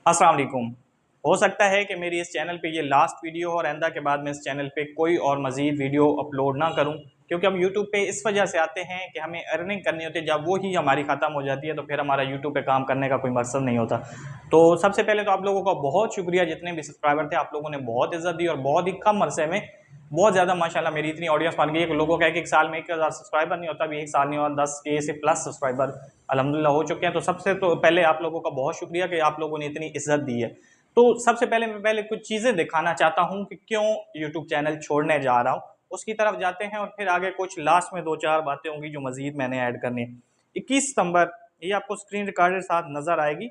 अस्सलाम वालेकुम। हो सकता है कि मेरी इस चैनल पे ये लास्ट वीडियो हो और आइंदा के बाद मैं इस चैनल पे कोई और मज़ीद वीडियो अपलोड ना करूं, क्योंकि हम यूट्यूब पे इस वजह से आते हैं कि हमें अर्निंग करनी होती है। जब वो ही हमारी ख़त्म हो जाती है तो फिर हमारा यूट्यूब पे काम करने का कोई मकसद नहीं होता। तो सबसे पहले तो आप लोगों का बहुत शुक्रिया, जितने भी सब्सक्राइबर थे आप लोगों ने बहुत इज़्ज़त दी और बहुत ही कम अरसे में बहुत ज़्यादा माशाल्लाह मेरी इतनी ऑडियंस बन गई है कि लोगों का एक साल में 1000 सब्सक्राइबर नहीं होता, अभी एक साल नहीं हुआ 10K से प्लस सब्सक्राइबर अल्हम्दुलिल्लाह हो चुके हैं। तो सबसे तो पहले आप लोगों का बहुत शुक्रिया कि आप लोगों ने इतनी इज्जत दी है। तो सबसे पहले मैं कुछ चीज़ें दिखाना चाहता हूँ कि क्यों यूट्यूब चैनल छोड़ने जा रहा हूँ, उसकी तरफ जाते हैं और फिर आगे कुछ लास्ट में 2-4 बातें होंगी जो मज़ीद मैंने ऐड करनी है। 21 सितंबर ये आपको स्क्रीन रिकॉर्डर साथ नज़र आएगी।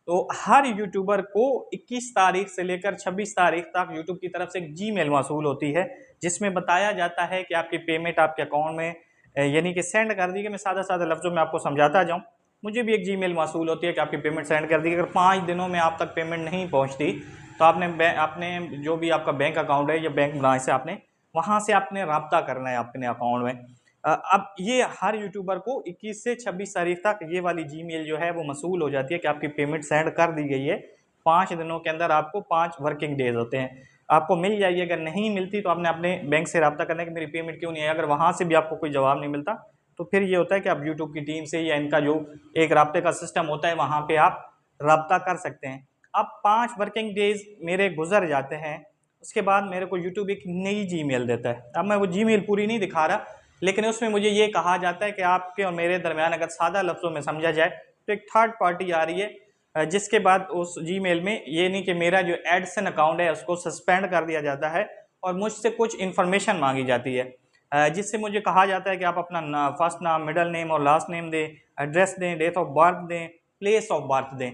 तो हर यूट्यूबर को 21 तारीख से लेकर 26 तारीख तक यूट्यूब की तरफ से एक जीमेल मौसूल होती है, जिसमें बताया जाता है कि आपकी पेमेंट आपके अकाउंट में यानी कि सेंड कर दी गई। मैं सादा सादा लफ्ज़ों में आपको समझाता जाऊँ। मुझे भी एक जीमेल मौसूल होती है कि आपकी पेमेंट सेंड कर दी। अगर 5 दिनों में आप तक पेमेंट नहीं पहुँचती तो आपने जो भी आपका बैंक अकाउंट है या बैंक ब्रांच से आपने वहाँ से आपने रब्ता करना है अपने अकाउंट में। अब ये हर यूट्यूबर को 21 से 26 तारीख तक ये वाली जीमेल जो है वो मसूल हो जाती है कि आपकी पेमेंट सेंड कर दी गई है। 5 दिनों के अंदर आपको 5 वर्किंग डेज होते हैं, आपको मिल जाएगी। अगर नहीं मिलती तो आपने अपने बैंक से रब्ता करना है कि मेरी पेमेंट क्यों नहीं है। अगर वहाँ से भी आपको कोई जवाब नहीं मिलता तो फिर ये होता है कि आप यूट्यूब की टीम से या इनका जो एक रब्ते का सिस्टम होता है वहाँ पर आप रब्ता कर सकते हैं। अब 5 वर्किंग डेज मेरे गुजर जाते हैं, उसके बाद मेरे को यूट्यूब एक नई जीमेल देता है। अब मैं वो जीमेल पूरी नहीं दिखा रहा, लेकिन उसमें मुझे ये कहा जाता है कि आपके और मेरे दरमियान अगर सादा लफ्ज़ों में समझा जाए तो एक थर्ड पार्टी आ रही है, जिसके बाद उस जीमेल में ये नहीं कि मेरा जो एडसन अकाउंट है उसको सस्पेंड कर दिया जाता है और मुझसे कुछ इन्फॉर्मेशन मांगी जाती है, जिससे मुझे कहा जाता है कि आप अपना फर्स्ट नाम, मिडल नेम और लास्ट नेम दें, एड्रेस दें, डेट ऑफ बर्थ दें, प्लेस ऑफ बर्थ दें।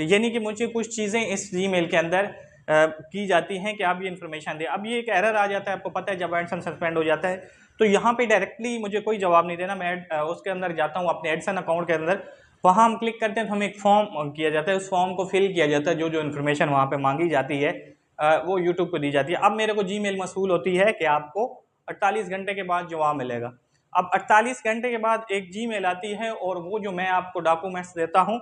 यानी कि मुझे कुछ चीज़ें इस जीमेल के अंदर की जाती हैं कि आप ये इन्फॉर्मेशन दें। अब ये एक एरर आ जाता है, आपको पता है जब एडसन सस्पेंड हो जाता है तो यहाँ पे डायरेक्टली मुझे कोई जवाब नहीं देना। मैं उसके अंदर जाता हूँ अपने एडसन अकाउंट के अंदर, वहाँ हम क्लिक करते हैं तो हमें एक फॉर्म किया जाता है, उस फॉर्म को फिल किया जाता है। जो जो इन्फॉर्मेशन वहाँ पे मांगी जाती है वो यूट्यूब को दी जाती है। अब मेरे को जीमेल मसूल होती है कि आपको 48 घंटे के बाद जवाब मिलेगा। अब 48 घंटे के बाद एक जीमेल आती है और वो जो मैं आपको डॉक्यूमेंट्स देता हूँ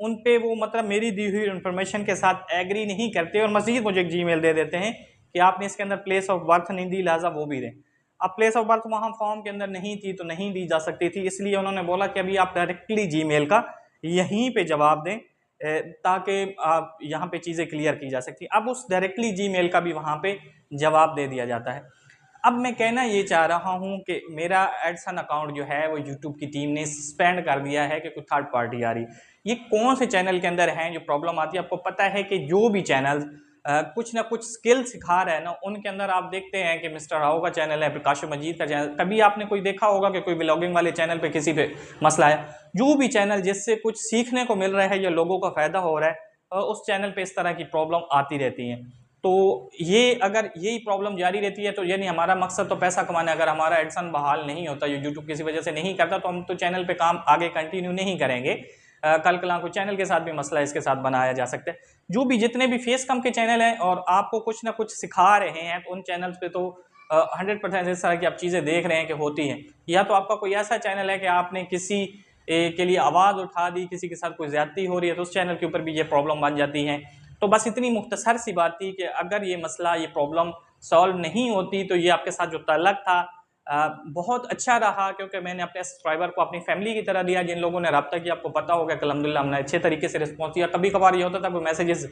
उन पे वो मतलब मेरी दी हुई इन्फॉर्मेशन के साथ एग्री नहीं करते और मज़ीद मुझे एक जीमेल दे देते हैं कि आपने इसके अंदर प्लेस ऑफ बर्थ नहीं दी, लिहाजा वो भी दें। अब प्लेस ऑफ बर्थ वहाँ फॉर्म के अंदर नहीं थी तो नहीं दी जा सकती थी, इसलिए उन्होंने बोला कि अभी आप डायरेक्टली जीमेल का यहीं पे जवाब दें ताकि आप यहाँ पे चीज़ें क्लियर की जा सकती। अब उस डायरेक्टली जीमेल का भी वहाँ पे जवाब दे दिया जाता है। अब मैं कहना ये चाह रहा हूँ कि मेरा एडसन अकाउंट जो है वो यूट्यूब की टीम ने सस्पेंड कर दिया है कि कोई थर्ड पार्टी आ रही है। ये कौन से चैनल के अंदर हैं जो प्रॉब्लम आती है? आपको पता है कि जो भी चैनल कुछ ना कुछ स्किल सिखा रहे हैं ना, उनके अंदर आप देखते हैं कि मिस्टर राव का चैनल है, प्रकाश मजीद का चैनल, कभी आपने कोई देखा होगा कि कोई ब्लॉगिंग वाले चैनल पे किसी पे मसला है। जो भी चैनल जिससे कुछ सीखने को मिल रहा है या लोगों का फ़ायदा हो रहा है, उस चैनल पे इस तरह की प्रॉब्लम आती रहती हैं। तो ये अगर यही प्रॉब्लम जारी रहती है तो यानी हमारा मकसद तो पैसा कमाना है। अगर हमारा एडसन बहाल नहीं होता, यूट्यूब किसी वजह से नहीं करता, तो हम तो चैनल पे काम आगे कंटिन्यू नहीं करेंगे। कल कल को चैनल के साथ भी मसला इसके साथ बनाया जा सकता है। जो भी जितने भी फेस कम के चैनल हैं और आपको कुछ ना कुछ सिखा रहे हैं तो उन चैनल्स पे तो 100% इस तरह की आप चीज़ें देख रहे हैं कि होती हैं। या तो आपका कोई ऐसा चैनल है कि आपने किसी के लिए आवाज़ उठा दी, किसी के साथ कोई ज़्यादती हो रही है तो उस चैनल के ऊपर भी ये प्रॉब्लम बन जाती हैं। तो बस इतनी मुख्तसर सी बात थी कि अगर ये मसला, ये प्रॉब्लम सॉल्व नहीं होती तो ये आपके साथ जो ताल्लुक़ था बहुत अच्छा रहा, क्योंकि मैंने अपने सब्सक्राइबर को अपनी फैमिली की तरह दिया। जिन लोगों ने रब्ता किया आपको पता होगा कि अल्हम्दुलिल्लाह हमने अच्छे तरीके से रिस्पॉन्स दिया। कभी कभार ये होता था कोई मैसेजेस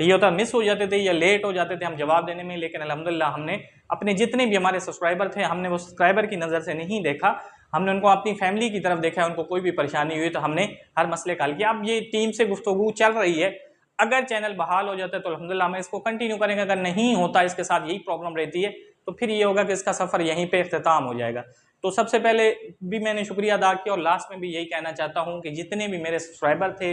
ये होता मिस हो जाते थे या लेट हो जाते थे हम जवाब देने में, लेकिन अल्हम्दुलिल्लाह हमने अपने जितने भी हमारे सब्सक्राइबर थे हमने वो सब्सक्राइबर की नज़र से नहीं देखा, हमने उनको अपनी फैमिली की तरफ देखा है। उनको कोई भी परेशानी हुई तो हमने हर मसले का हल किया। अब ये टीम से गुफ्तगू चल रही है, अगर चैनल बहाल हो जाता है तो अल्हम्दुलिल्लाह हम इसको कंटिन्यू करेंगे। अगर नहीं होता, इसके साथ यही प्रॉब्लम रहती है, तो फिर ये होगा कि इसका सफ़र यहीं पे इख्तिताम हो जाएगा। तो सबसे पहले भी मैंने शुक्रिया अदा किया और लास्ट में भी यही कहना चाहता हूँ कि जितने भी मेरे सब्सक्राइबर थे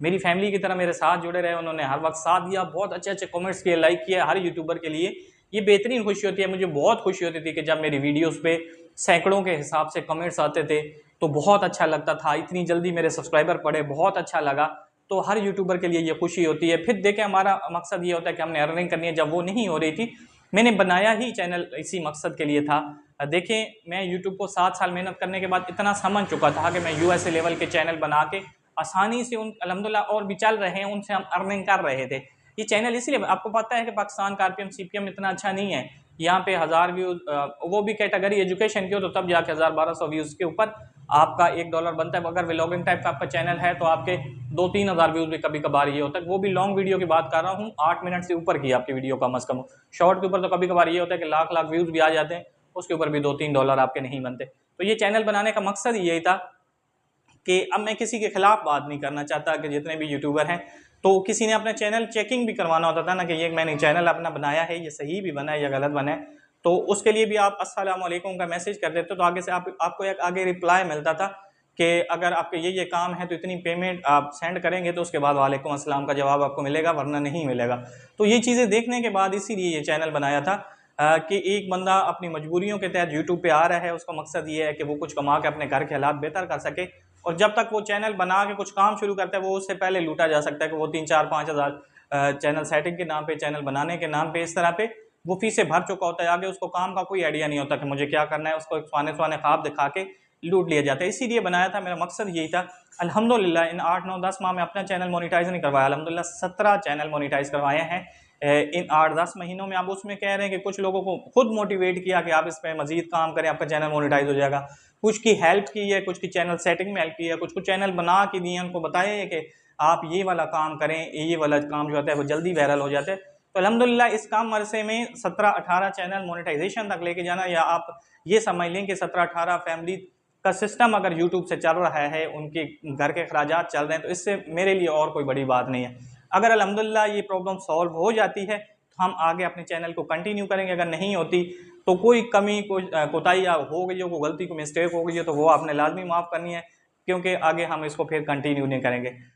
मेरी फैमिली की तरह मेरे साथ जुड़े रहे, उन्होंने हर वक्त साथ दिया, बहुत अच्छे अच्छे कमेंट्स किए, लाइक किया। हर यूट्यूबर के लिए ये बेहतरीन खुशी होती है। मुझे बहुत खुशी होती थी कि जब मेरी वीडियोज़ पे सैकड़ों के हिसाब से कमेंट्स आते थे तो बहुत अच्छा लगता था। इतनी जल्दी मेरे सब्सक्राइबर बढ़े, बहुत अच्छा लगा। तो हर यूट्यूबर के लिए ये खुशी होती है। फिर देखें हमारा मकसद ये होता है कि हमने अर्निंग करनी है। जब वो नहीं हो रही थी, मैंने बनाया ही चैनल इसी मकसद के लिए था। देखें मैं यूट्यूब को 7 साल मेहनत करने के बाद इतना समझ चुका था कि मैं यूएसए लेवल के चैनल बना के आसानी से उन अल्हम्दुलिल्लाह और भी चल रहे हैं, उनसे हम अर्निंग कर रहे थे। ये चैनल इसलिए, आपको पता है कि पाकिस्तान का आरपीएम सीपीएम इतना अच्छा नहीं है, यहाँ पे 1000 व्यूज़, वो भी कैटेगरी एजुकेशन की हो तो तब जाके 1000-1200 व्यूज़ के ऊपर आपका $1 बनता है। अगर व्लॉगिंग टाइप का आपका चैनल है तो आपके 2-3 हज़ार व्यूज़ भी कभी कभार ये होता है। वो भी लॉन्ग वीडियो की बात कर रहा हूँ, 8 मिनट से ऊपर की आपकी वीडियो कम अज़ कम। शॉर्ट के ऊपर तो कभी कभार ये होता है कि लाख व्यूज़ भी आ जाते हैं, उसके ऊपर भी $2-3 आपके नहीं बनते। तो ये चैनल बनाने का मकसद यही था कि अब मैं किसी के खिलाफ बात नहीं करना चाहता कि जितने भी यूट्यूबर हैं, तो किसी ने अपना चैनल चेकिंग भी करवाना होता था ना कि ये मैंने चैनल अपना बनाया है, ये सही भी बना है या गलत बना है, तो उसके लिए भी आप अस्सलाम वालेकुम का मैसेज कर देते तो आगे से आपको एक आगे रिप्लाई मिलता था कि अगर आपके ये काम है तो इतनी पेमेंट आप सेंड करेंगे तो उसके बाद वालेकुम अस्सलाम का जवाब आपको मिलेगा, वरना नहीं मिलेगा। तो ये चीज़ें देखने के बाद इसीलिए ये चैनल बनाया था कि एक बंदा अपनी मजबूरियों के तहत यूट्यूब पे आ रहा है, उसका मकसद ये है कि वो कुछ कमा के अपने घर के हालात बेहतर कर सके, और जब तक वो चैनल बना के कुछ काम शुरू करता है वो उससे पहले लूटा जा सकता है कि वो 3-4-5 हज़ार चैनल सेटिंग के नाम पे, चैनल बनाने के नाम पे, इस तरह पे वो फीसें भर चुका होता है। आगे उसको काम का कोई आइडिया नहीं होता कि मुझे क्या करना है, उसको एक सुहाने ख्वाब दिखा के लूट लिया जाता है। इसीलिए बनाया था, मेरा मकसद यही था। अल्हम्दुलिल्लाह इन 8-9-10 माह में अपना चैनल मोनेटाइज नहीं करवाया, अल्हम्दुलिल्लाह 17 चैनल मोनेटाइज करवाए हैं इन 8-10 महीनों में। आप उसमें कह रहे हैं कि कुछ लोगों को खुद मोटिवेट किया कि आप इस पर मजीद काम करें, आपका चैनल मोनेटाइज हो जाएगा। कुछ की हेल्प की है, कुछ की चैनल सेटिंग में हेल्प की है, कुछ को चैनल बना के दिए, उनको बताया है कि आप ये वाला काम करें, ये वाला काम जो होता है वो जल्दी वायरल हो जाता है। तो अल्हम्दुलिल्लाह इस काम अरसे में 17-18 चैनल मोनेटाइजेशन तक लेके जाना, या आप ये समझ लें कि 17-18 फैमिली का सिस्टम अगर यूट्यूब से चल रहा है, उनके घर के अखराजात चल रहे हैं, तो इससे मेरे लिए और कोई बड़ी बात नहीं है। अगर अल्हम्दुलिल्लाह ये प्रॉब्लम सॉल्व हो जाती है तो हम आगे अपने चैनल को कंटिन्यू करेंगे, अगर नहीं होती तो कोई कमी, कोई कोताही हो गई हो, कोई गलती, कोई मिस्टेक हो गई है तो वो आपने लाजमी माफ़ करनी है, क्योंकि आगे हम इसको फिर कंटिन्यू नहीं करेंगे।